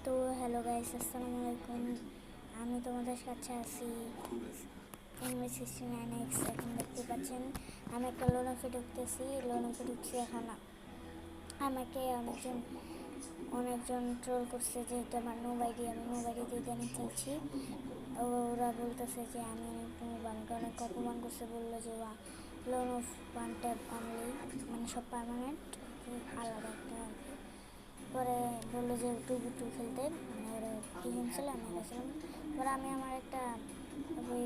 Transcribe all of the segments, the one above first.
তো hello guys, আসসালামু আলাইকুম। আমি তোমাদের কাছে আছি NV69X। এখন দেখতে পাচ্ছেন আমি একটা লোনফে ঢুকতেছি। এখন আমাকে অনেকজন ট্রোল করছে, যেহেতু আমার আমি নো আইডি দিয়ে জানিয়ে খেলছি। ওরা বলতেছে যে আমি অনেক নুব, আমাকে অনেক অপমান করছে। বললো যে loan of one tap only, মানে সব পার্মানেন্ট, আলাদা একটা আর কি। পরে বললো যে 2v2 খেলতে, মানে ওরা কি গেম ছিল আমি গেছিলাম। পরে আমি আমার একটা ওই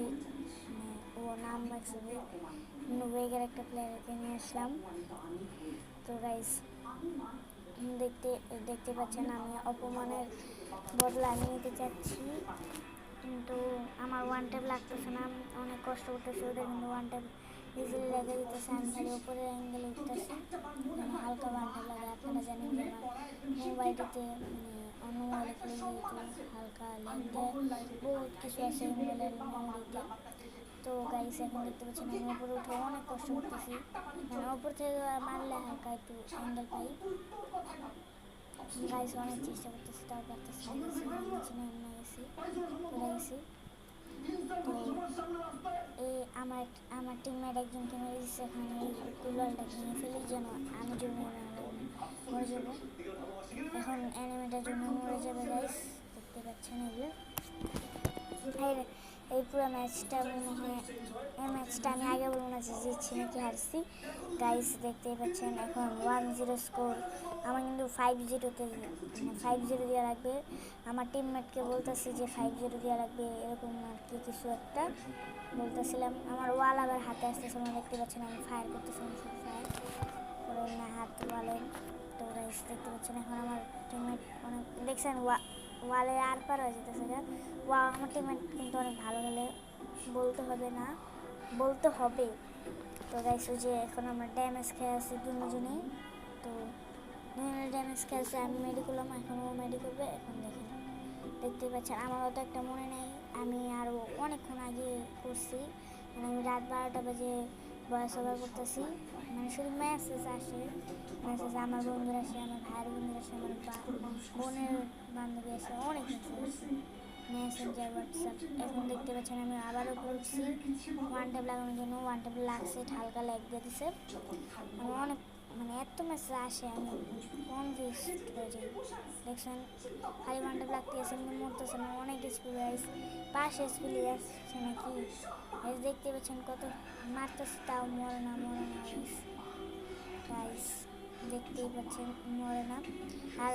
মানে ও নাম রাখছে ওয়েগের একটা প্লেয়ারকে নিয়ে আসলাম। তো গাইস দেখতে দেখতে পাচ্ছেন আমি অপমানের বদলা আমি নিতে চাচ্ছি, কিন্তু আমার ওয়ান ট্যাপ লাগতেছে না। অনেক কষ্ট করতেছি ওদের, কিন্তু ওয়ান ট্যাপ ইজিলি লেগে দিতেছে। আমি খালি উপরের অ্যাঙ্গেলে উঠতেছি যেন হালকা ওয়ান ট্যাপ লাগে। আপনারা জানেন যে আমার মোবাইলটিতে মানে অন্য মোবাইলে খেলে যেহেতু হালকা ল্যাগ দেয়, বহুত কিছু আছে এই মোবাইলের মেমোরিতে। তো গাইস এখন দেখতে পাচ্ছেন আমি উপরে উঠে অনেক কষ্ট করতেছি, মানে উপর থেকে মারলে হালকা একটু অ্যাঙ্গেল পাই। গাইস অনেক চেষ্টা করতেছি, তাও পারতেছি না। নিচে নেমে গেছি, পড়ে গেছি। তো এই আমার টিমমেট একজনকে মেরে দিচ্ছে। এখন এই কুলারটা ভেঙে ফেলি যেন আমি জন্য মরে যাব। এখন অ্যানিমেটার জন্য মরে যাবে গাইস, দেখতে পাচ্ছেন এগুলো। এই পুরো ম্যাচটা মনে হয় এই ম্যাচটা আমি আগে বলবো না যে জিতছি নাকি হারছি। গাইস দেখতেই পাচ্ছেন এখন 1-0 স্কোর। আমার কিন্তু 5-0 মানে 5-0 দেওয়া লাগবে। আমার টিমমেটকে বলতেছি যে 5-0 দেওয়া লাগবে, এরকম আর কি কিছু একটা বলতেছিলাম। আমার ওয়াল আবার হাতে আসতেছে, দেখতে পাচ্ছেন আমি ফায়ার করতেছিলাম, শুধু ফায়ার করে না হাত ওয়ালে। তো গাইস দেখতে পাচ্ছেন এখন আমার টিমমেট অনেক দেখছেন ওয়ালে আর পার হয়ে যেতেছে। আমার টিমমেট কিন্তু অনেক ভালো খেলে, বলতে হবে। তো গাইস ওই যে এখন আমরা ড্যামেজ খেয়ে আছি দুজনেই। তো দুজনের ড্যামেজ খেয়েছে, আমি মেডি করলাম, এখন ও মেডি করবে। এখন দেখতেই পাচ্ছেন আমারও তো একটা মনে নেই, আমি আরও অনেকক্ষণ আগে করছি, মানে আমি রাত 12টা বাজে ভয়েস ওভার করতেছি। মানে শুধু মেসেজ আমার বন্ধুরা আসে, আমার ভাইয়ের বন্ধুরা আসে, আমার বোনের বান্ধবী আসে, অনেক মেসেঞ্জার হোয়াটসঅ্যাপ। এখন দেখতে পাচ্ছেন আমি আবারও করছি ওয়ান ট্যাপ লাগানোর জন্য। ওয়ান ট্যাপ লাগছে, হালকা ল্যাগ দিয়ে দিছে। আমি অনেক মানে এত মেসেজ আসে, আমি কনফিউজ হয়ে যাই। দেখছেন খালি ওয়ান ট্যাপ লাগতে গেছে কিন্তু মরতেছে না। অনেক স্পিড গাইস, 5 স্পিড আসছে নাকি গাইস, দেখতে পাচ্ছেন কত মারতেছে, তাও মরে না গাইস। দেখতেই পাচ্ছেন মরে না। আর